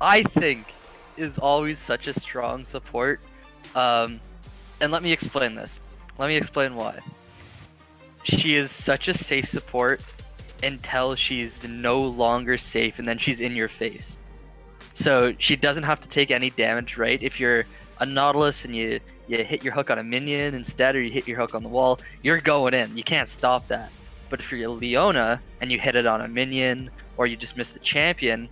I think is always such a strong support. Um, and let me explain this. Let me explain why. She is such a safe support until she's no longer safe, and then she's in your face. So she doesn't have to take any damage, right? If you're a Nautilus and you hit your hook on a minion instead, or you hit your hook on the wall, you're going in. You can't stop that. But if you're a Leona and you hit it on a minion, or you just miss the champion,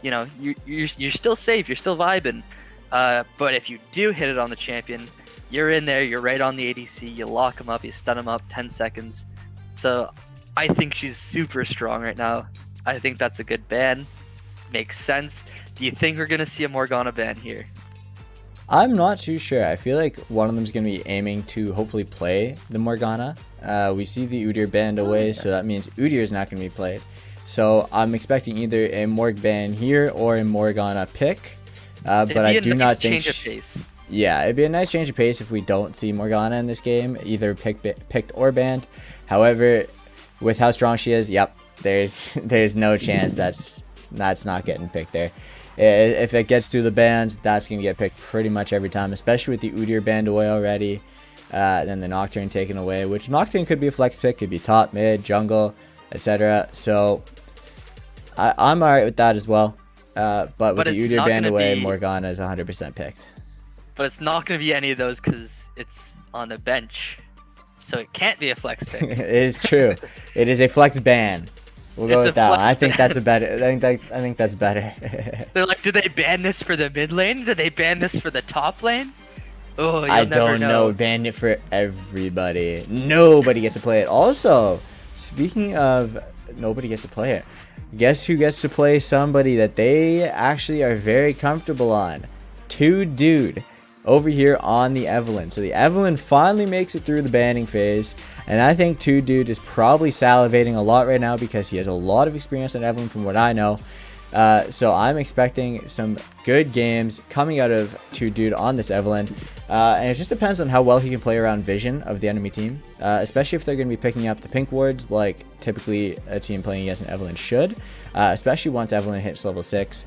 you know, you're still safe. You're still vibing. But if you do hit it on the champion, you're in there. You're right on the ADC. You lock him up. You stun him up 10 seconds. So I think she's super strong right now. I think that's a good ban. Makes sense. Do you think we're gonna see a Morgana ban here? I'm not too sure. I feel like one of them is going to be aiming to hopefully play the Morgana. We see the Udyr banned away, so that means Udyr is not going to be played. So I'm expecting either a Morg ban here or a Morgana pick. But I do not think. Change of pace. Yeah, it'd be a nice change of pace if we don't see Morgana in this game, either picked or banned. However, with how strong she is, yep, there's no chance that's not getting picked there. If it gets through the bans, that's going to get picked pretty much every time, especially with the Udyr banned away already. Then the Nocturne taken away, which Nocturne could be a flex pick, could be top, mid, jungle, etc. So I'm alright with that as well. But with the Udyr banned away, Morgana is 100% picked. But it's not going to be any of those because it's on the bench. So it can't be a flex pick. It is true. It is a flex ban. We'll go with that one. I think that's a better. I think that's better. They're like, do they ban this for the mid lane? Do they ban this for the top lane? Oh, I don't know. Ban it for everybody. Nobody gets to play it. Also, speaking of nobody gets to play it, guess who gets to play somebody that they actually are very comfortable on? Two Dude over here on the Evelynn. So the Evelynn finally makes it through the banning phase, and I think Two Dude is probably salivating a lot right now because he has a lot of experience on Evelynn from what I know. So I'm expecting some good games coming out of Two Dude on this Evelynn, and it just depends on how well he can play around vision of the enemy team, especially if they're going to be picking up the pink wards like typically a team playing against an Evelynn should, especially once Evelynn hits level 6.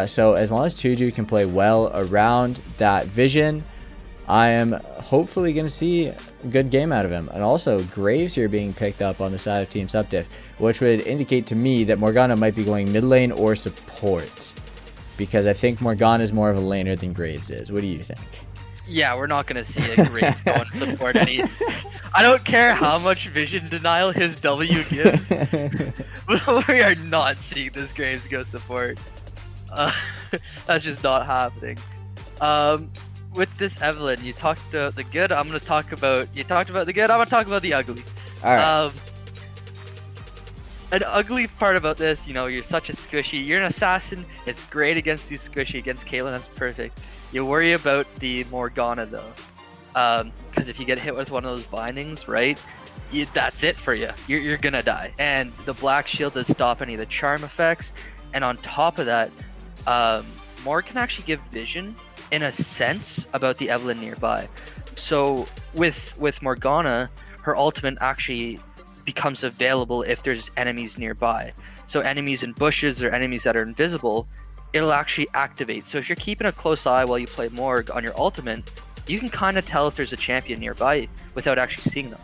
So as long as Two Dude can play well around that vision, I am hopefully going to see a good game out of him. And also, Graves here being picked up on the side of Team Supp Diff, which would indicate to me that Morgana might be going mid lane or support, because I think Morgana is more of a laner than Graves is. What do you think? Yeah, we're not going to see a Graves go and support any. I don't care how much vision denial his W gives. We are not seeing this Graves go support. That's just not happening. With this Evelynn, you talked about the good. I'm gonna talk about. You talked about the good. I'm gonna talk about the ugly. All right. An ugly part about this, you know, you're such a squishy. You're an assassin. It's great against these squishy. Against Caitlyn, that's perfect. You worry about the Morgana though, because if you get hit with one of those bindings, right, that's it for you. You're gonna die. And the black shield does stop any of the charm effects. And on top of that, Morg can actually give vision in a sense about the Evelynn nearby. So with Morgana, her ultimate actually becomes available if there's enemies nearby. So enemies in bushes or enemies that are invisible, it'll actually activate. So if you're keeping a close eye while you play Morg on your ultimate, you can kind of tell if there's a champion nearby without actually seeing them.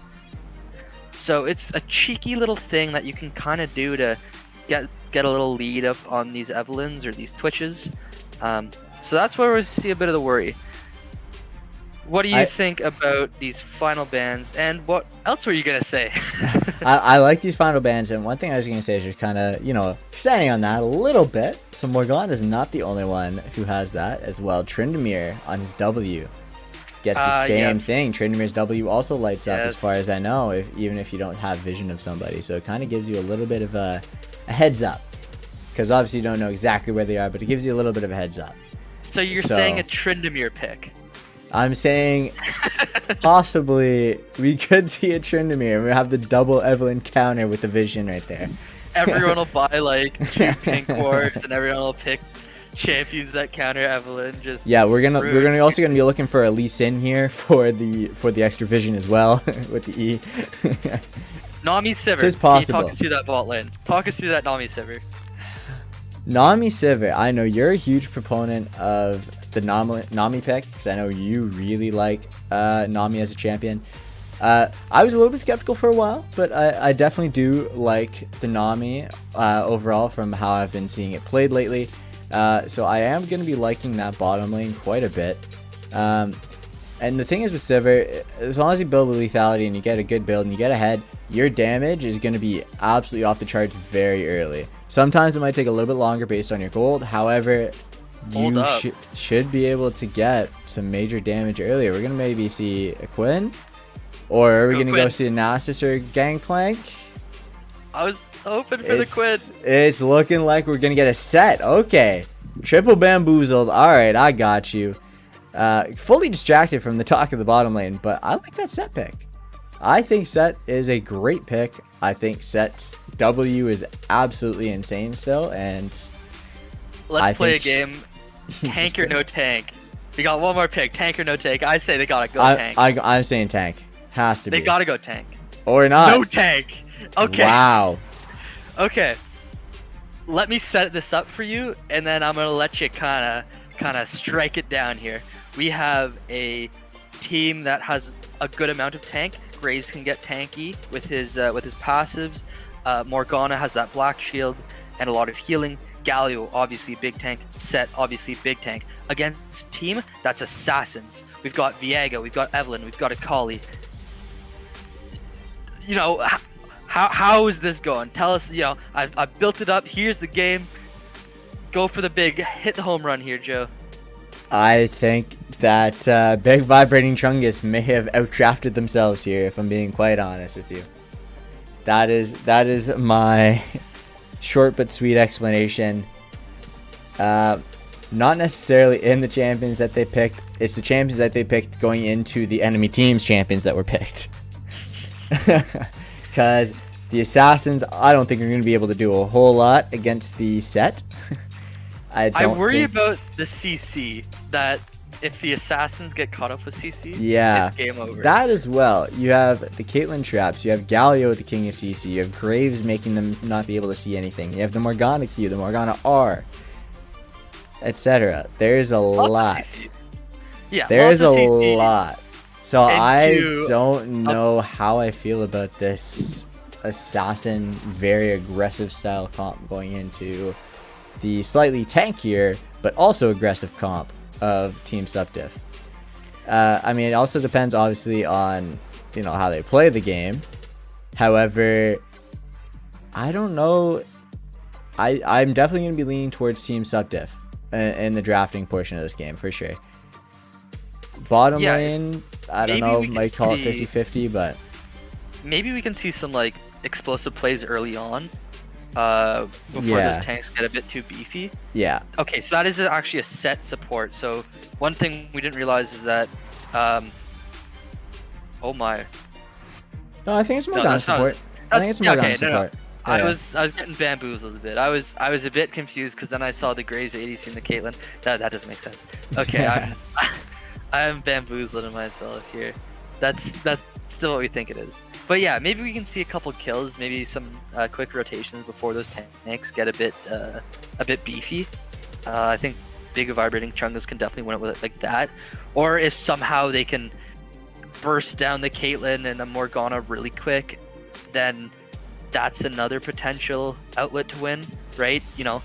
So it's a cheeky little thing that you can kind of do to get a little lead up on these Evelynns or these Twitches. So that's where we see a bit of the worry. What do you think about these final bans, and what else were you going to say? I like these final bans, and one thing I was going to say is just kind of, you know, standing on that a little bit. So Morgana is not the only one who has that as well. Tryndamere on his W gets the same thing. Tryndamere's W also lights up as far as I know, even if you don't have vision of somebody. So it kind of gives you a little bit of a heads up, because obviously you don't know exactly where they are, but it gives you a little bit of a heads up. So you're saying a Tryndamere pick? I'm saying possibly we could see a Tryndamere. We have the double Evelynn counter with the vision right there. Everyone will buy like 2 pink wards, and everyone will pick champions that counter Evelynn. Just we're also gonna be looking for a Lee Sin here for the extra vision as well with the E. Nami Sivir. It's possible. Can you talk us through that bot lane? Talk us through that Nami Sivir. Nami Sivir, I know you're a huge proponent of the Nami pick, because I know you really like Nami as a champion. I was a little bit skeptical for a while, but I definitely do like the Nami overall from how I've been seeing it played lately. So I am going to be liking that bottom lane quite a bit. And the thing is with Sivir, as long as you build a lethality and you get a good build and you get ahead, your damage is going to be absolutely off the charts very early. Sometimes it might take a little bit longer based on your gold. However, you should be able to get some major damage earlier. We're going to maybe see a Quinn, or are we going to go see a Nasus or Gangplank? I was hoping for the Quinn. It's looking like we're going to get a set. Okay. Triple bamboozled. All right, I got you. Fully distracted from the talk of the bottom lane, but I like that set pick. I think set is a great pick. I think set's W is absolutely insane still, and let's play a game. Tank or no tank? We got one more pick. Tank or no tank? I say they gotta go tank. I'm saying tank. Has to be. They gotta go tank. Or not. No tank. Okay. Wow. Okay. Let me set this up for you, and then I'm gonna let you kind of strike it down here. We have a team that has a good amount of tank. Graves can get tanky with his passives. Morgana has that black shield and a lot of healing. Galio, obviously big tank. Set, obviously big tank. Against team that's assassins. We've got Viego, we've got Evelyn, we've got Akali. You know, how is this going? Tell us. You know, I've built it up. Here's the game. Go for the big, hit the home run here, Joe. I think that Big Vibrating Chungus may have outdrafted themselves here, if I'm being quite honest with you. That is my short but sweet explanation. Not necessarily in the champions that they picked. It's the champions that they picked going into the enemy team's champions that were picked. Because the assassins, I don't think are going to be able to do a whole lot against the set. I worry about the CC, that if the assassins get caught up with CC, yeah, it's game over. That as well. You have the Caitlyn traps, you have Galio, the king of CC, you have Graves making them not be able to see anything, you have the Morgana Q, the Morgana R, etc. There's a lot. Yeah, there's a lot. So I don't know how I feel about this assassin, very aggressive style comp going into the slightly tankier but also aggressive comp of Team Supp Diff. I mean, it also depends obviously on, you know, how they play the game. However, I don't know. I'm definitely going to be leaning towards Team Supp Diff in the drafting portion of this game for sure. Bottom lane, I don't know, might call it 50-50, but maybe we can see some like explosive plays early on. Before those tanks get a bit too beefy. Yeah. Okay, so that is actually a set support. So one thing we didn't realize is that, oh my. No, I think it's Morgana support. I think it's Morgana support. No. I was getting bamboozled a bit. I was a bit confused because then I saw the Graves ADC and the Caitlyn. That doesn't make sense. Okay, I'm bamboozling myself here. That's still what we think it is. But yeah, maybe we can see a couple kills, maybe some quick rotations before those tanks get a bit beefy. I think Big Vibrating Chungus can definitely win it with it like that. Or if somehow they can burst down the Caitlyn and the Morgana really quick, then that's another potential outlet to win, right? You know,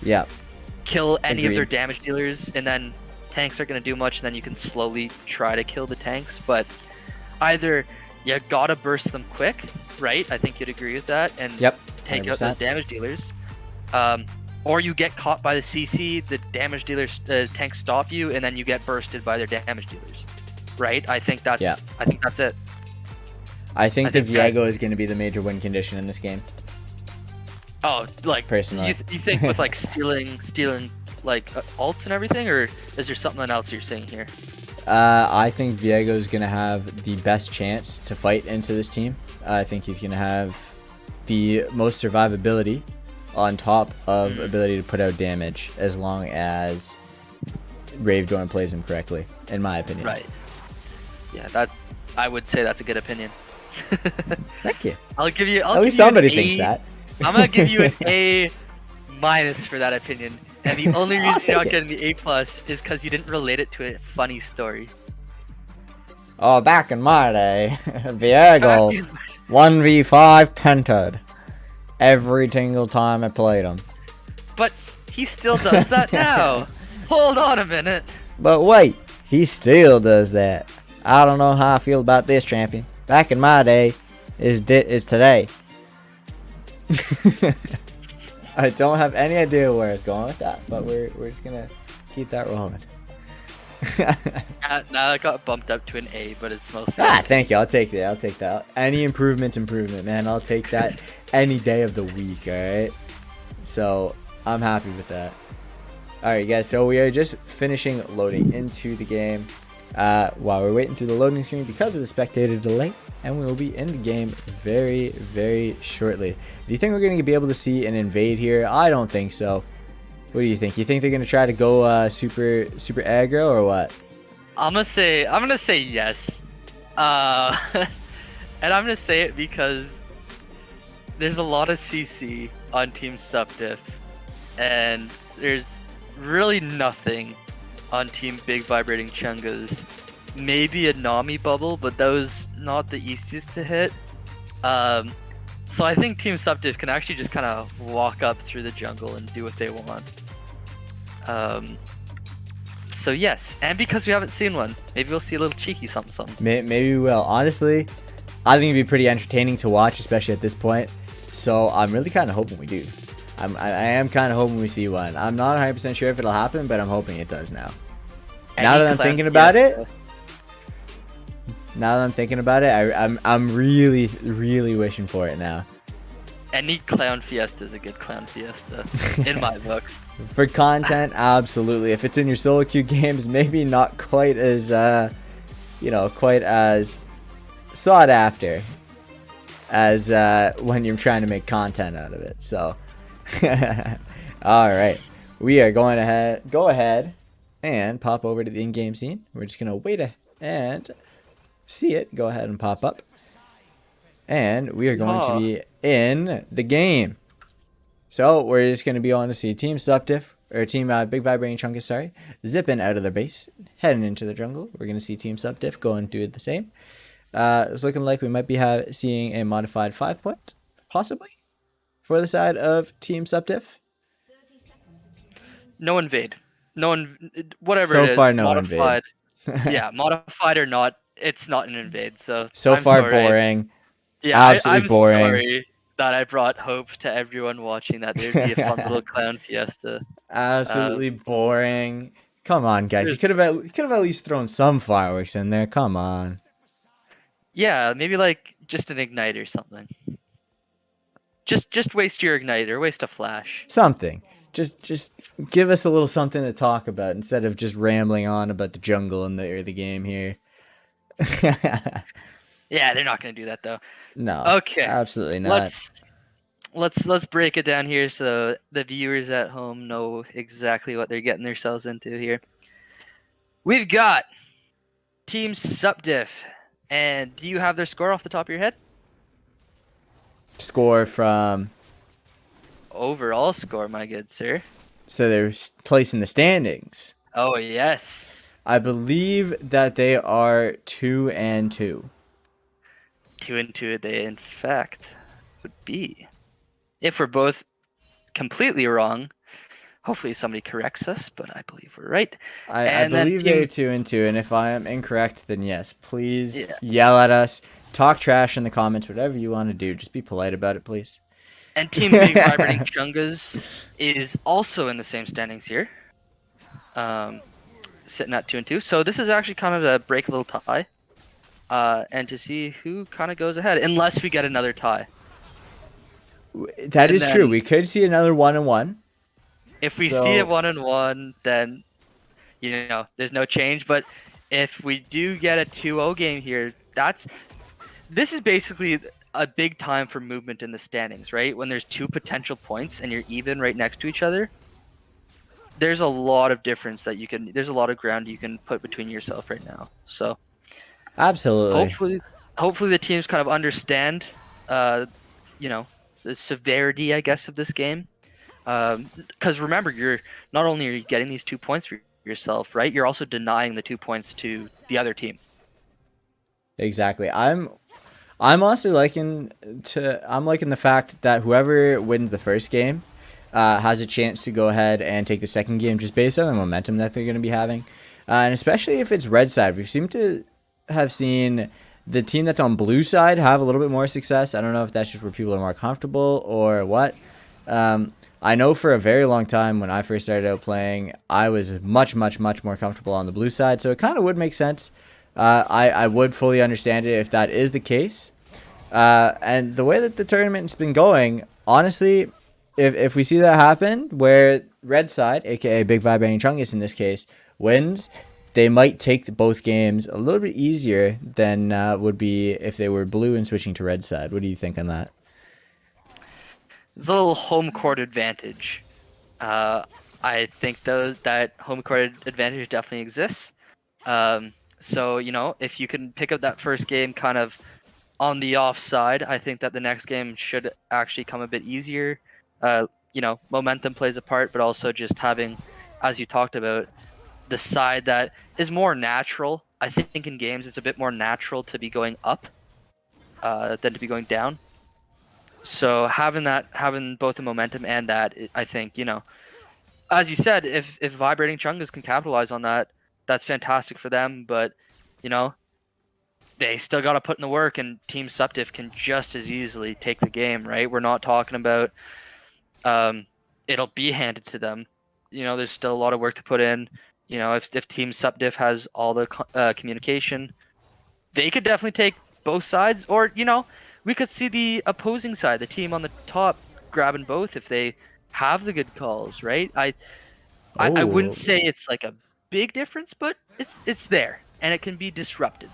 kill any of their damage dealers, and then tanks aren't going to do much, and then you can slowly try to kill the tanks. But either you gotta burst them quick, right? I think you'd agree with that, and take 100%. Out those damage dealers. Or you get caught by the CC, the damage dealers, tanks stop you, and then you get bursted by their damage dealers, right? I think that's it. I think the Viego is going to be the major win condition in this game. Oh, like personally, you think with like stealing like ults and everything, or is there something else you're saying here? I think Viego is going to have the best chance to fight into this team. I think he's going to have the most survivability on top of ability to put out damage, as long as Ravedorn plays him correctly, in my opinion. Right. Yeah, that I would say that's a good opinion. Thank you. I'll give you. At least somebody thinks that. I'm gonna give you an A- for that opinion. And the only I'll reason you're take not it. getting the A plus is because you didn't relate it to a funny story. Oh, back in my day, Viego 1v5 pentad every single time I played him. But he still does that now. Hold on a minute. But wait, he still does that. I don't know how I feel about this champion. Back in my day is today. I don't have any idea where it's going with that, but we're just gonna keep that rolling. Now it got bumped up to an A, but it's mostly. Thank you. I'll take that. I'll take that. Any improvement, man. I'll take that any day of the week. All right. So I'm happy with that. All right, guys. So we are just finishing loading into the game. While we're waiting through the loading screen because of the spectator delay, and we will be in the game very, very shortly. Do you think we're going to be able to see an invade here? I don't think so. What do you think? You think they're going to try to go super aggro or what? I'm gonna say yes. And I'm gonna say it because there's a lot of CC on Team Supp Diff, and there's really nothing on Team Big Vibrating Chungus. Maybe a Nami bubble, but that was not the easiest to hit. So I think Team Supp Diff can actually just kind of walk up through the jungle and do what they want. So yes, and because we haven't seen one, maybe we'll see a little cheeky something. Maybe we will. Honestly, I think it'd be pretty entertaining to watch, especially at this point. So I'm really kind of hoping we do. I am kind of hoping we see one. I'm not 100% sure if it'll happen, but I'm hoping it does now. Now that I'm thinking about it, I'm really, really wishing for it now. Any clown fiesta is a good clown fiesta in my books. For content, absolutely. If it's in your solo queue games, maybe not quite as, quite as sought after as when you're trying to make content out of it. So, all right, we are going to go ahead and pop over to the in-game scene. We're just gonna wait and see it go ahead and pop up, and we are going to be in the game. So we're just going to be on to see Team Supp Diff, or Team Big Vibrating Chungus, sorry, zipping out of their base, heading into the jungle. We're going to see Team Supp Diff go and do the same. It's looking like we might be seeing a modified 5-point, possibly, for the side of Team Supp Diff. No invade. No one, whatever So it is. far, no modified. invade. Yeah, modified or not, it's not an invade. So I'm far, sorry. boring. Yeah, Absolutely I'm boring. sorry that I brought hope to everyone watching that there'd be a fun little clown fiesta. Absolutely boring. Come on, guys. You could have at least thrown some fireworks in there. Come on. Yeah, maybe like just an ignite or something. Just waste your igniter, waste a flash. Something. Just give us a little something to talk about instead of just rambling on about the jungle and the early game here. Yeah, they're not going to do that though. No. Okay. Absolutely not. Let's break it down here so the viewers at home know exactly what they're getting themselves into here. We've got Team Supp Diff, and do you have their score off the top of your head? Score from Overall score, my good sir. So they're placing the standings. Oh yes. I believe that they are 2-2. 2-2 they in fact would be. If we're both completely wrong, hopefully somebody corrects us, but I believe we're right. I believe they're 2-2, and if I am incorrect, then yes, please yell at us, talk trash in the comments, whatever you want to do. Just be polite about it, please. And Team Big Vibrating Chungus is also in the same standings here, sitting at 2-2. So this is actually kind of a break a little tie, and to see who kind of goes ahead, unless we get another tie. That is true. We could see another 1-1. If we see a 1-1, then there's no change. But if we do get a 2-0 game here, this is basically a big time for movement in the standings, right? When there's two potential points and you're even right next to each other, there's a lot of difference that there's a lot of ground you can put between yourself right now. So absolutely, hopefully the teams kind of understand, the severity, I guess, of this game. Because remember, you're not only are you getting these 2 points for yourself, right? You're also denying the 2 points to the other team. Exactly. I'm also I'm liking the fact that whoever wins the first game has a chance to go ahead and take the second game just based on the momentum that they're going to be having. And especially if it's red side. We seem to have seen the team that's on blue side have a little bit more success. I don't know if that's just where people are more comfortable or what. I know for a very long time when I first started out playing, I was much more comfortable on the blue side. So it kind of would make sense. I would fully understand it if that is the case. And the way that the tournament's been going, honestly, if we see that happen, where red side, aka Big Vibrating Chungus in this case, wins, they might take both games a little bit easier than would be if they were blue and switching to red side. What do you think on that? It's a little home court advantage. I think that home court advantage definitely exists. So, if you can pick up that first game kind of on the offside, I think that the next game should actually come a bit easier. Momentum plays a part, but also just having, as you talked about, the side that is more natural. I think in games it's a bit more natural to be going up than to be going down. So having both the momentum and that, I think, as you said, if Vibrating Chungus can capitalize on that, that's fantastic for them. But, they still got to put in the work, and Team Supp Diff can just as easily take the game, right? We're not talking about it'll be handed to them. There's still a lot of work to put in. If Team Supp Diff has all the communication, they could definitely take both sides. Or, we could see the opposing side, the team on the top, grabbing both if they have the good calls, right? I wouldn't say it's like a big difference, but it's there, and it can be disrupted.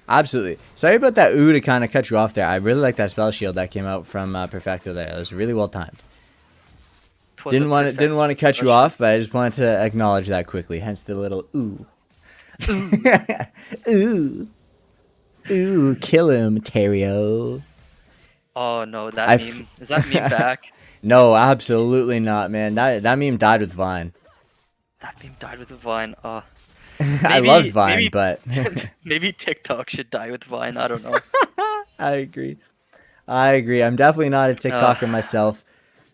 Absolutely. Sorry about that to kind of cut you off there. I really like that spell shield that came out from Perfecto there. It was really well timed. Didn't want to cut you off, but I just wanted to acknowledge that quickly. Hence the little ooh. Ooh. Ooh, kill him, Terrio. Oh no, that meme. Is that meme back? No, absolutely not, man. That meme died with Vine. That meme died with Vine. Oh. I love Vine, but maybe TikTok should die with Vine. I don't know. I agree. I'm definitely not a TikToker myself.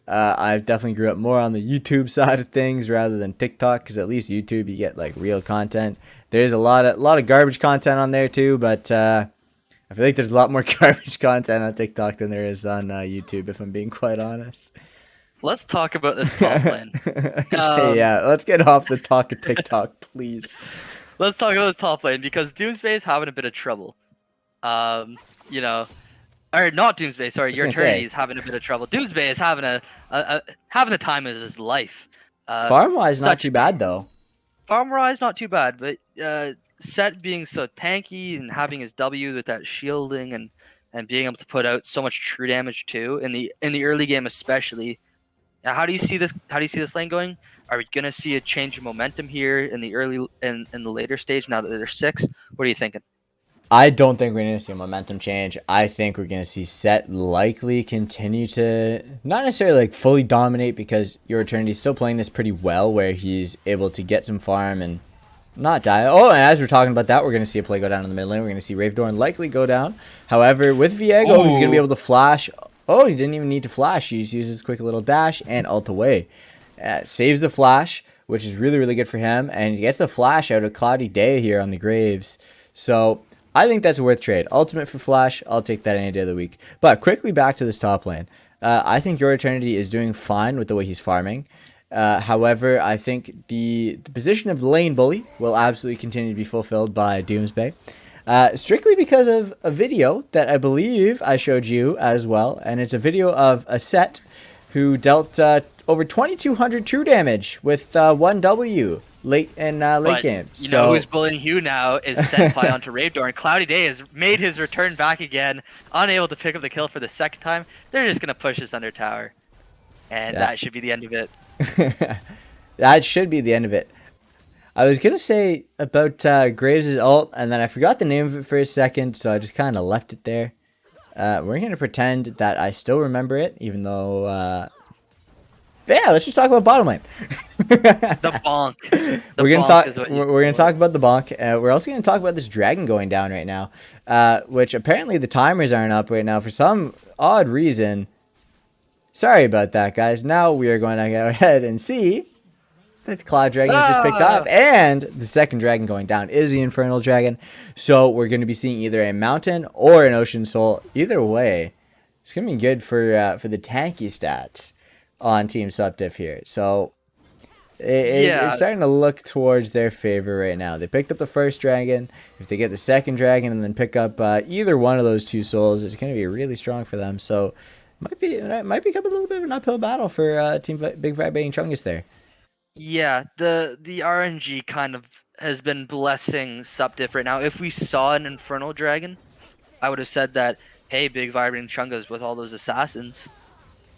I definitely grew up more on the YouTube side of things rather than TikTok, because at least YouTube you get like real content. There's a lot of garbage content on there too, but I feel like there's a lot more garbage content on TikTok than there is on YouTube, if I'm being quite honest. Let's talk about this top lane. Yeah, let's get off the talk of TikTok, please. Let's talk about this top lane, because Doomsday is having a bit of trouble. Or not Doomsday, sorry, your Eternity is having a bit of trouble. Doomsday is having having the time of his life. Farm-wise, not too bad though. Farm-wise, not too bad, but Set being so tanky and having his W with that shielding and being able to put out so much true damage too in the early game especially. How do you see this? How do you see this lane going? Are we gonna see a change of momentum here in the later stage now that there's 6? What are you thinking? I don't think we're going to see a momentum change. I think we're going to see Set likely continue to not necessarily like fully dominate, because your Eternity is still playing this pretty well where he's able to get some farm and not die. Oh, and as we're talking about that, we're going to see a play go down in the mid lane. We're going to see Ravedorn likely go down. However, with Viego, he's going to be able to flash. Oh, he didn't even need to flash. He just uses his quick little dash and ult away. Saves the flash, which is really good for him. And he gets the flash out of Cloudy Day here on the Graves. So I think that's a worth trade. Ultimate for Flash, I'll take that any day of the week. But quickly back to this top lane. I think your Eternity is doing fine with the way he's farming. However, I think the position of the lane bully will absolutely continue to be fulfilled by Doomsday. Strictly because of a video that I believe I showed you as well. And it's a video of a Set who dealt over 2,200 true damage with 1 W. Late game. You know who's bullying Hugh now is Senpai onto Ravedorn. Cloudy Day has made his return back again, unable to pick up the kill for the second time. They're just going to push this under tower. And that should be the end of it. That should be the end of it. I was going to say about Graves' ult, and then I forgot the name of it for a second, so I just kind of left it there. We're going to pretend that I still remember it, even though Yeah, let's just talk about bottom lane. The bonk. The We're gonna bonk talk. is what We're gonna talk about the bonk. We're also gonna talk about this dragon going down right now, which apparently the timers aren't up right now for some odd reason. Sorry about that, guys. Now we are going to go ahead and see that the cloud dragon is just picked up, and the second dragon going down is the infernal dragon. So we're going to be seeing either a mountain or an ocean soul. Either way, it's gonna be good for the tanky stats on Team Supp Diff here. So it's starting to look towards their favor right now. They picked up the first dragon. If they get the second dragon and then pick up either one of those two souls, it's going to be really strong for them. So it might become a little bit of an uphill battle for Team Big Vibrating Chungus there. Yeah, the RNG kind of has been blessing Supp Diff right now. If we saw an infernal dragon, I would have said that, hey, Big Vibrating Chungus with all those assassins,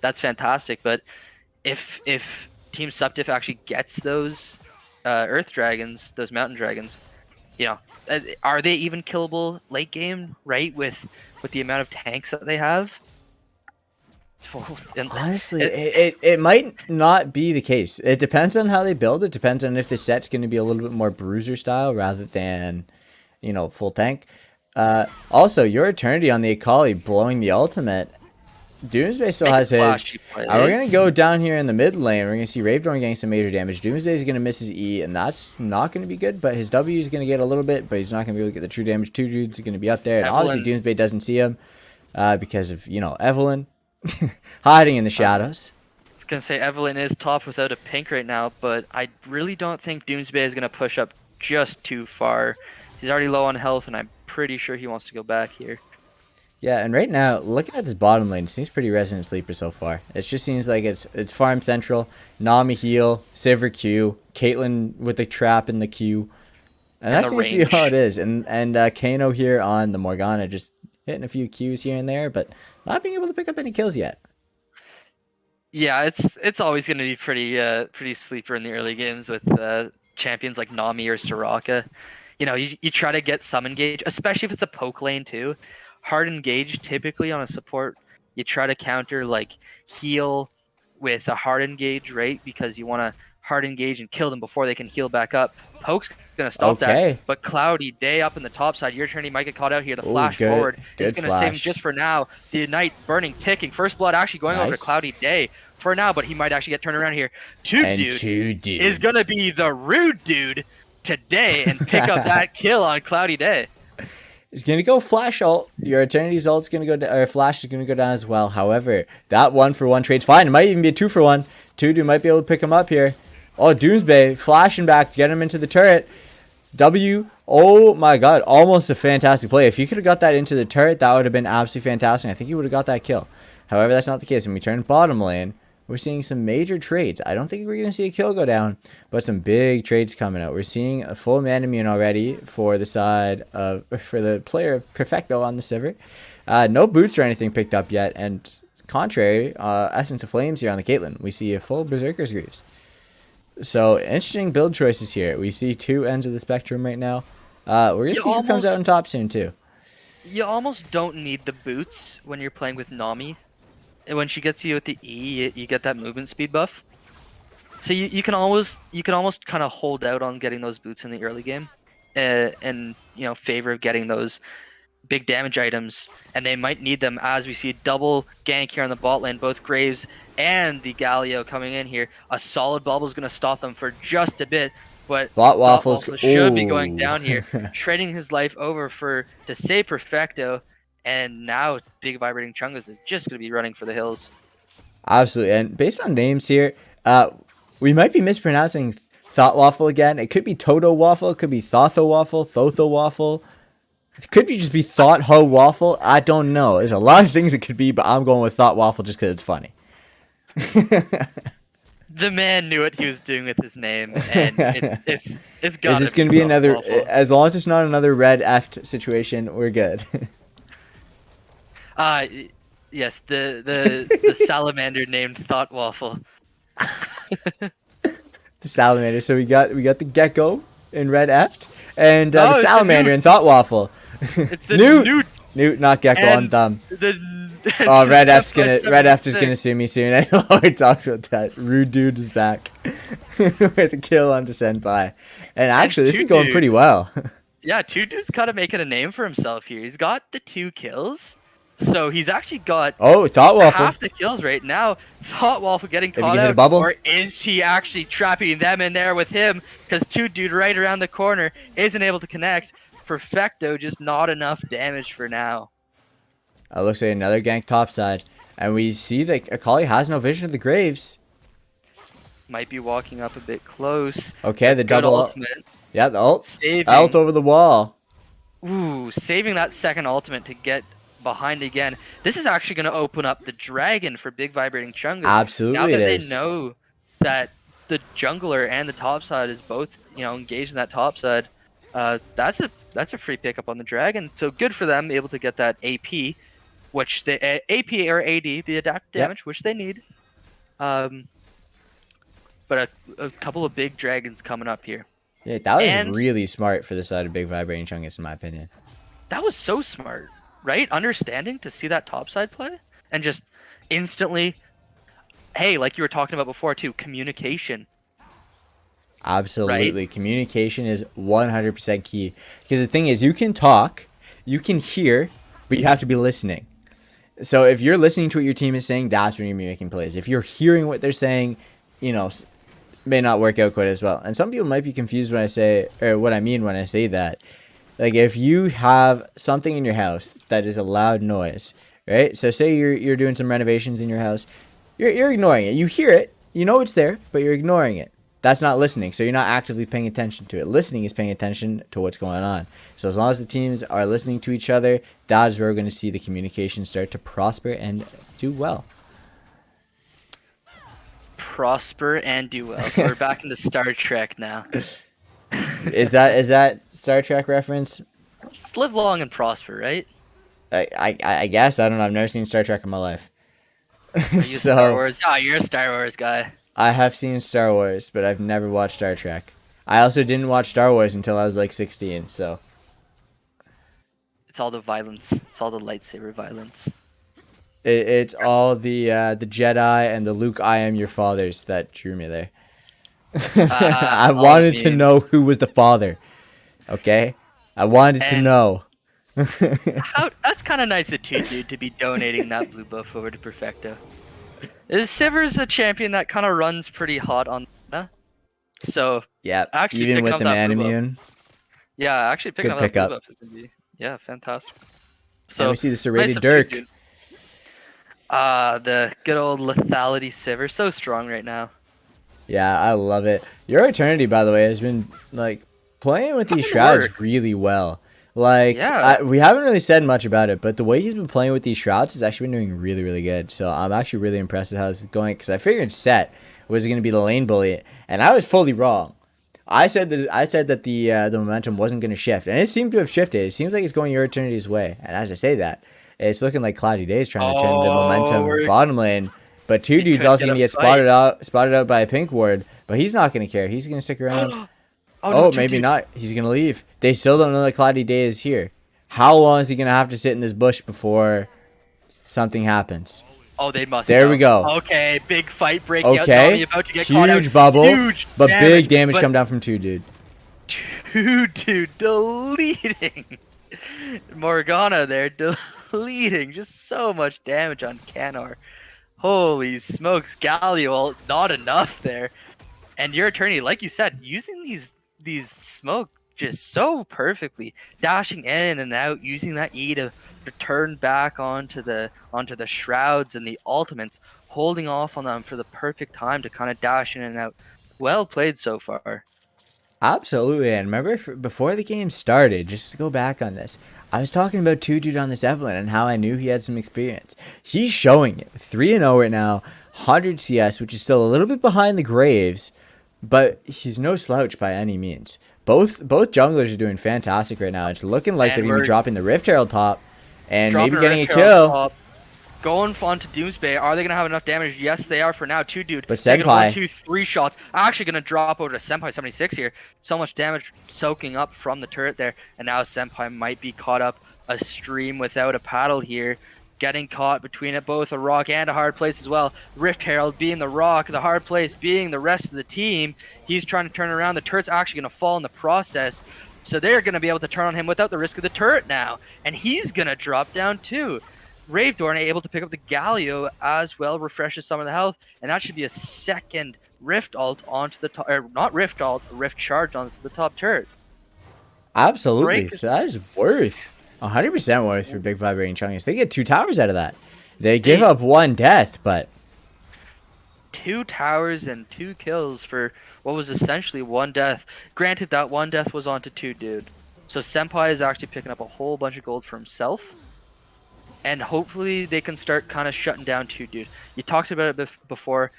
that's fantastic. But if Team Supp Diff actually gets those Earth Dragons, those Mountain Dragons, you know, are they even killable late game? Right, with the amount of tanks that they have. Honestly, it might not be the case. It depends on how they build. It depends on if the set's going to be a little bit more bruiser style rather than, full tank. Also, your Eternity on the Akali blowing the ultimate. Doomsday still has his. We're going to go down here in the mid lane. We're going to see Ravedorn getting some major damage. Doomsday is going to miss his E, and that's not going to be good. But his W is going to get a little bit, but he's not going to be able to get the true damage. Two dudes are going to be up there. And obviously, Doomsday doesn't see him because of, Evelyn hiding in the shadows. I was going to say Evelyn is top without a pink right now, but I really don't think Doomsday is going to push up just too far. He's already low on health, and I'm pretty sure he wants to go back here. Yeah, and right now, looking at this bottom lane, it seems pretty Resident Sleeper so far. It just seems like it's farm central, Nami heal, Sivir Q, Caitlyn with the trap in the Q. And that seems to be how it is. And Kano here on the Morgana just hitting a few Qs here and there, but not being able to pick up any kills yet. Yeah, it's always going to be pretty sleeper in the early games with champions like Nami or Soraka. You try to get some engage, especially if it's a poke lane too. Hard engage typically on a support, you try to counter like heal with a hard engage, right? Because you want to hard engage and kill them before they can heal back up. Poke's gonna stop that, but Cloudy Day up in the top side, your turn, he might get caught out here. The flash forward is gonna save him just for now. The Ignite burning, ticking. First blood actually going over to Cloudy Day for now, but he might actually get turned around here. Two dude is gonna be the rude dude today and pick up that kill on Cloudy Day. He's going to go flash ult. Your Eternity's ult's going to go down, or flash is going to go down as well. However, that 1-for-1 trade's fine. It might even be a 2-for-1. Tudu might be able to pick him up here. Oh, Doomsday flashing back to get him into the turret. W, oh my god, almost a fantastic play. If he could have got that into the turret, that would have been absolutely fantastic. I think he would have got that kill. However, that's not the case. When we turn bottom lane, we're seeing some major trades. I don't think we're going to see a kill go down, but some big trades coming out. We're seeing a full man immune already for the player of Perfecto on the Sivir. No boots or anything picked up yet, and contrary, Essence of Flames here on the Caitlyn. We see a full Berserker's Greaves. So, interesting build choices here. We see two ends of the spectrum right now. We're going to see who comes out on top soon, too. You almost don't need the boots when you're playing with Nami. When she gets you with the E, you get that movement speed buff. So you can almost kind of hold out on getting those boots in the early game, and favor of getting those big damage items. And they might need them as we see a double gank here on the bot lane. Both Graves and the Galio coming in here. A solid bubble is going to stop them for just a bit. But Thought Waffles should be going down here, trading his life over to save Perfecto. And now Big Vibrating Chungus is just going to be running for the hills. Absolutely. And based on names here, we might be mispronouncing Thought Waffle again. It could be Toto Waffle. It could be Thotho Waffle. Thotho Waffle. It could just be Thought Ho Waffle. I don't know. There's a lot of things it could be, but I'm going with Thought Waffle just because it's funny. The man knew what he was doing with his name, and it's got. Is this going to be another? Waffle. As long as it's not another red effed situation, we're good. Yes, the salamander named Thought Waffle. The salamander. So we got the gecko in red effed, and the salamander in Thought Waffle. It's the newt. Newt, not gecko. I'm dumb. Oh, Red F's Senpai Red F is gonna 76. sue me soon. I know we talked about that. Rude dude is back with a kill onto Senpai, and And actually this is two going dude. pretty well. Yeah, two dude's kind of making a name for himself here. He's got the 2 kills, so he's actually got Oh, Thought Waffle. half the kills right now. Thought Waffle getting Maybe caught give it a out, bubble? or is he actually trapping them in there with him? Because two dude right around the corner isn't able to connect. Perfecto, just not enough damage for now. Looks like another gank topside, and we see that Akali has no vision of the graves. Might be walking up a bit close. Okay, the Good double ultimate. Yeah, the ult. Saving. Ult over the wall. Ooh, saving that second ultimate to get behind again. This is actually going to open up the dragon for Big Vibrating Chungus. Absolutely, now that it they is. know that the jungler and the top side is both, engaged in that top side. That's a free pickup on the dragon. So good for them, able to get that AP, which the AP or AD, the adapt damage, which they need. But a couple of big dragons coming up here. Yeah, that was And- really smart for the side of Big Vibrating Chungus, in my opinion. That was so smart, right? Understanding to see that topside play and just instantly, hey, like you were talking about before too, communication. Absolutely. Communication is 100% key. Because the thing is, you can talk, you can hear, but you have to be listening. So if you're listening to what your team is saying, that's when you're making plays. If you're hearing what they're saying, may not work out quite as well. And some people might be confused when I say, or what I mean when I say that. Like if you have something in your house that is a loud noise, right? So say you're doing some renovations in your house, you're ignoring it. You hear it, you know it's there, but you're ignoring it. That's not listening. So you're not actively paying attention to it. Listening is paying attention to what's going on. So as long as the teams are listening to each other, that is where we're going to see the communication start to prosper and do well. Prosper and do well. So we're back into Star Trek now. Is that Star Trek reference? Just live long and prosper, right? I guess. I don't know. I've never seen Star Trek in my life. Are you Star Wars? Oh, you're a Star Wars guy. I have seen Star Wars, but I've never watched Star Trek. I also didn't watch Star Wars until I was like 16, so. It's all the violence. It's all the lightsaber violence. It's all the Jedi and the Luke, I am your fathers that drew me there. I wanted to know who was the father. Okay? I wanted to know. That's kind of nice of you, dude, to be donating that blue buff over to Perfecto. Sivir's a champion that kind of runs pretty hot on so yeah, actually even with up the that man blue buff. immune. Yeah, actually picking Good up that blue pickup. buff is gonna be fantastic. So we see the nice serrated of you, Dirk. dude. The good old lethality Sivir, so strong right now. Yeah, I love it. Your Eternity, by the way, has been like playing with these Fucking shrouds work. really well. Like, Yeah. we haven't really said much about it, but the way he's been playing with these shrouds has actually been doing really, really good. So I'm actually really impressed with how this is going, because I figured Set was going to be the lane bully, and I was fully wrong. I said that the momentum wasn't going to shift, and it seemed to have shifted. It seems like it's going Your Eternity's way, and as I say that, it's looking like Cloudy Days trying to turn the momentum bottom lane. But two dudes also going to get spotted out by a pink ward, but he's not going to care. He's going to stick around. No, maybe not. He's going to leave. They still don't know that Cloudy Day is here. How long is he going to have to sit in this bush before something happens? Oh, they must. There know. we go. Okay, big fight breaking out. Okay. Nami about to get caught out. Huge bubble. Huge but big damage but come down from two dude. Two dude deleting. Morgana there deleting. Just so much damage on Canor. Holy smokes, Galio, not enough there. And your attorney, like you said, using these smoke just so perfectly, dashing in and out, using that E to return back onto the shrouds and the ultimates, holding off on them for the perfect time to kind of dash in and out. Well played so far. Absolutely, and remember before the game started, just to go back on this, I was talking about two dude on this Evelyn and how I knew he had some experience. He's showing it. 3-0 right now, 100 CS, which is still a little bit behind the Graves, but he's no slouch by any means. Both junglers are doing fantastic right now. It's looking like they're going to be dropping the Rift Herald top and maybe getting a kill. Going on to Doomsbay. Are they going to have enough damage? Yes, they are for now. Two dude. But Senpai. 1, 2, 3 shots. Actually going to drop over to Senpai 76 here. So much damage soaking up from the turret there. And now Senpai might be caught up a stream without a paddle here. getting caught between it, both a rock and a hard place as well. Rift Herald being the rock, the hard place being the rest of the team. He's trying to turn around. The turret's actually going to fall in the process. So they're going to be able to turn on him without the risk of the turret now. And he's going to drop down too. Ravedorn able to pick up the Galio as well, refreshes some of the health. And that should be a second Rift ult onto the top, or not Rift ult, Rift charge onto the top turret. Absolutely. So that is worth 100% worth for Big Vibrating Chungus. They get 2 towers out of that. They give up 1 death, but 2 towers and 2 kills for what was essentially 1 death. Granted, that 1 death was onto 2 dude. So Senpai is actually picking up a whole bunch of gold for himself. And hopefully they can start kind of shutting down 2 dude. You talked about it before.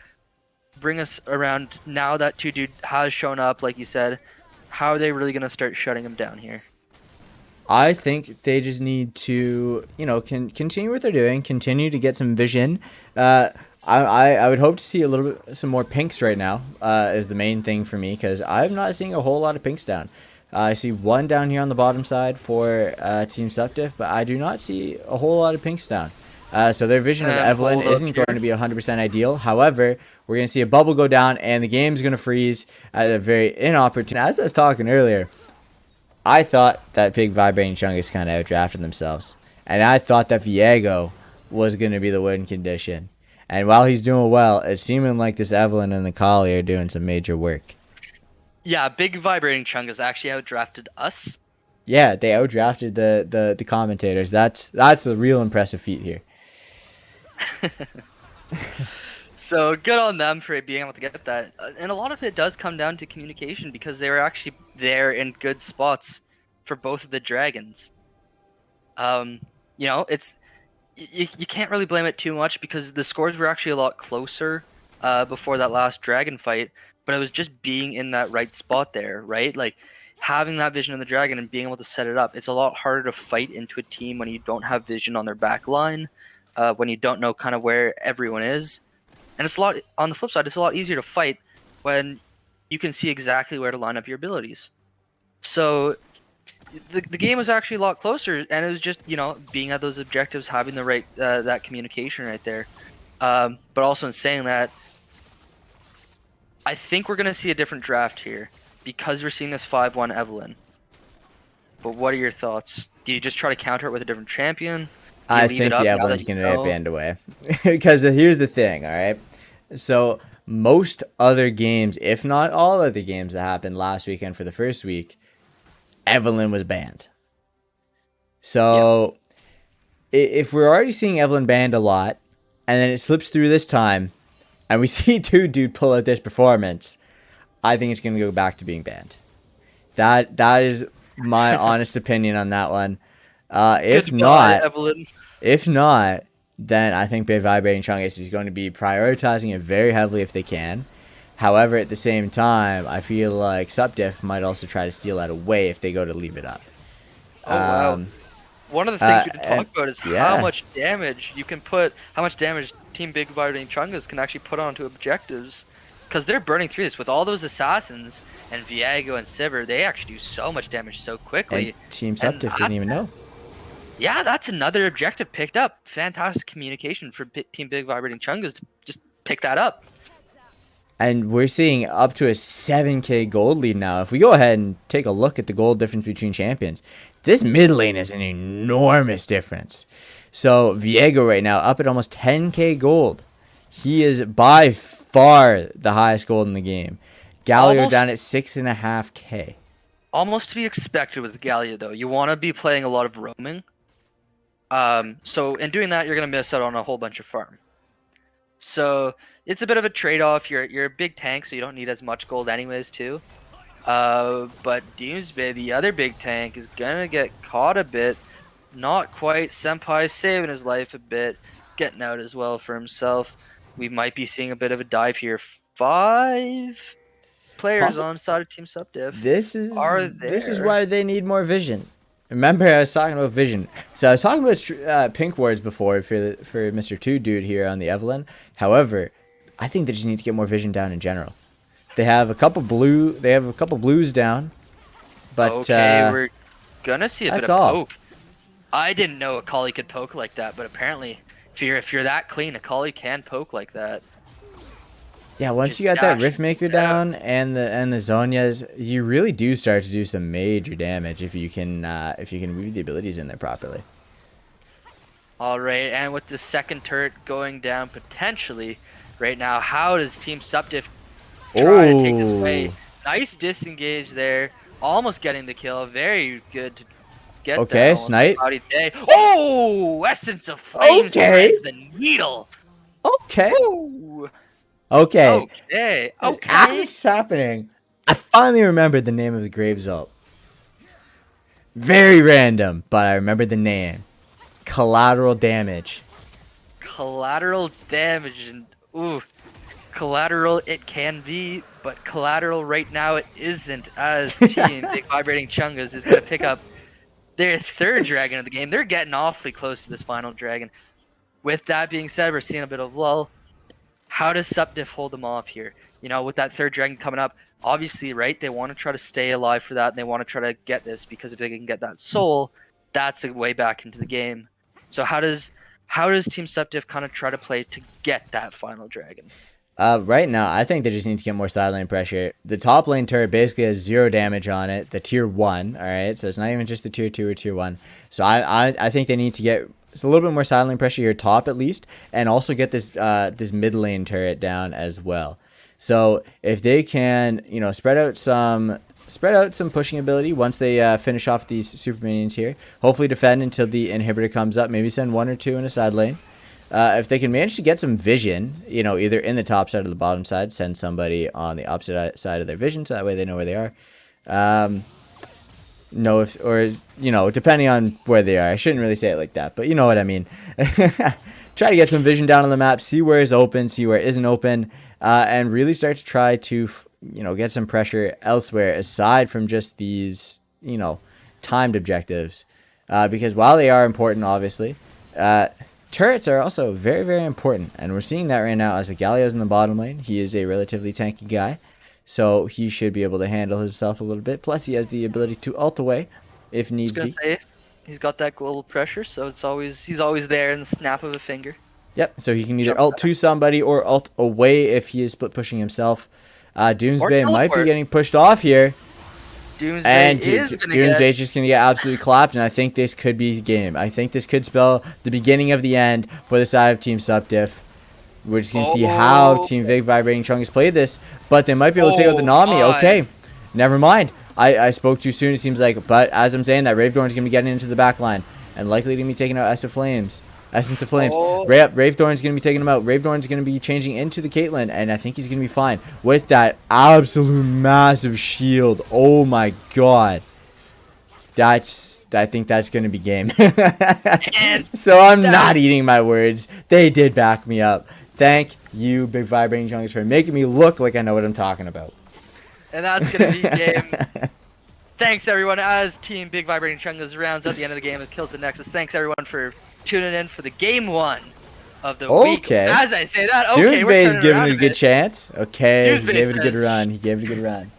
Bring us around now that 2 dude has shown up, like you said. How are they really going to start shutting him down here? I think they just need to, continue what they're doing, continue to get some vision. I would hope to see some more pinks right now is the main thing for me, because I'm not seeing a whole lot of pinks down. I see 1 down here on the bottom side for Team Supp Diff, but I do not see a whole lot of pinks down. So their vision of Evelyn isn't going to be 100% ideal. However, we're going to see a bubble go down, and the game's going to freeze at a very inopportune. As I was talking earlier, I thought that Big Vibrating Chungus kind of outdrafted themselves. And I thought that Viego was going to be the win condition. And while he's doing well, it's seeming like this Evelyn and the Collie are doing some major work. Yeah, Big Vibrating Chungus actually outdrafted us. Yeah, they outdrafted the commentators. That's a real impressive feat here. So good on them for being able to get that. And a lot of it does come down to communication, because they were actually there in good spots for both of the dragons. It's you can't really blame it too much, because the scores were actually a lot closer before that last dragon fight, but it was just being in that right spot there, right? Like having that vision of the dragon and being able to set it up. It's a lot harder to fight into a team when you don't have vision on their back line, when you don't know kind of where everyone is. And it's a lot, on the flip side, it's a lot easier to fight when you can see exactly where to line up your abilities. So the game was actually a lot closer, and it was just, being at those objectives, having the right, that communication right there. But also in saying that, I think we're going to see a different draft here, because we're seeing this 5-1 Evelyn. But what are your thoughts? Do you just try to counter it with a different champion? I think the Evelyn's going to get banned away. Because here's the thing, all right? So most other games, if not all other games that happened last weekend for the first week, Evelyn was banned. So if we're already seeing Evelyn banned a lot, and then it slips through this time, and we see 2 dude pull out this performance, I think it's going to go back to being banned. That is my honest opinion on that one. If not, then I think Big Vibrating Chungus is going to be prioritizing it very heavily if they can. However, at the same time, I feel like Supp Diff might also try to steal that away if they go to leave it up. Oh, wow. One of the things we didn't talk about is how much damage you can put, how much damage Team Big Vibrating Chungus can actually put onto objectives. Because they're burning through this with all those assassins and Viego and Sivir. They actually do so much damage so quickly. And Team Supp Diff didn't even know. Yeah, that's another objective picked up. Fantastic communication for Team Big Vibrating Chungus to just pick that up. And we're seeing up to a 7k gold lead now. If we go ahead and take a look at the gold difference between champions, this mid lane is an enormous difference. So Viego right now up at almost 10k gold. He is by far the highest gold in the game. Galio down at 6.5k. Almost to be expected with Galio, though. You want to be playing a lot of roaming. So in doing that, you're going to miss out on a whole bunch of farm. So it's a bit of a trade-off. You're a big tank, so you don't need as much gold anyways, too. But Doomsday, the other big tank, is going to get caught a bit. Not quite. Senpai saving his life a bit. Getting out as well for himself. We might be seeing a bit of a dive here. 5 players on side of Team Supp Diff. This is why they need more vision. Remember, I was talking about vision. So I was talking about pink wards before for Mr. 2 Dude here on the Evelyn. However, I think they just need to get more vision down in general. They have a couple blues down, but okay, we're gonna see a bit of poke. I didn't know Akali could poke like that, but apparently, if you're that clean, Akali can poke like that. Yeah, once Just you got that dash Riftmaker it down and the Zhonya's, you really do start to do some major damage if you can weave the abilities in there properly. All right, and with the second turret going down potentially right now, how does Team Supp Diff try to take this away? Nice disengage there, almost getting the kill. Very good to get Okay, that snipe. cloudy day. Oh, Essence of Flame Okay. threads the needle. Okay. Ooh. Okay. Okay. As Okay. this is happening, I finally remembered the name of the Graves ult. Very random, but I remembered the name. Collateral damage. Collateral damage and ooh. Collateral it can be, but collateral right now it isn't, as Team Big Vibrating Chungus is going to pick up their third dragon of the game. They're getting awfully close to this final dragon. With that being said, we're seeing a bit of lull. How does Supp Diff hold them off here? You know, with that third dragon coming up, obviously, right, they want to try to stay alive for that, and they want to try to get this, because if they can get that soul, that's a way back into the game. So how does Team Supp Diff kind of try to play to get that final dragon? Right now, I think they just need to get more side lane pressure. The top lane turret basically has 0 damage on it. The tier 1, all right? So it's not even just the tier 2 or tier 1. So I think they need to get a little bit more side lane pressure here top at least, and also get this this mid lane turret down as well. So if they can, you know, spread out some pushing ability once they finish off these super minions here. Hopefully defend until the inhibitor comes up. Maybe send 1 or 2 in a side lane. If they can manage to get some vision, you know, either in the top side or the bottom side, send somebody on the opposite side of their vision, so that way they know where they are. You know, depending on where they are. I shouldn't really say it like that, but you know what I mean. Try to get some vision down on the map, see where is open, see where isn't open, and really start to try to, you know, get some pressure elsewhere aside from just these, you know, timed objectives. Because while they are important, obviously, turrets are also very, very important, and we're seeing that right now as the Galio's in the bottom lane. He is a relatively tanky guy, so he should be able to handle himself a little bit. Plus, he has the ability to ult away if needs be. He's got that global pressure, so he's always there in the snap of a finger. Yep, so he can either ult to somebody or ult away if he is split pushing himself. Doomsday might be getting pushed off here. Doomsday's just going to get absolutely clapped, and I think this could be the game. I think this could spell the beginning of the end for the side of Team Supp Diff. We're just going to see how Team Big Vibrating Chungus played this, but they might be able to take out the Nami. Okay, never mind. I spoke too soon, it seems like, but as I'm saying, that Ravedorn's going to be getting into the back line, and likely to be taking out Essence of Flames. Ravedorn's going to be taking him out. Ravedorn's going to be changing into the Caitlyn, and I think he's going to be fine with that absolute massive shield. Oh my god. I think that's going to be game. So I'm not eating my words. They did back me up. Thank you, Big Vibrating Chungus, for making me look like I know what I'm talking about. And that's going to be game. Thanks, everyone. As Team Big Vibrating Chungus rounds out the end of the game and kills the Nexus, thanks, everyone, for tuning in for the game 1 of the week. As I say that, okay, Doomsday's giving it a good chance. Okay, he gave it a good run.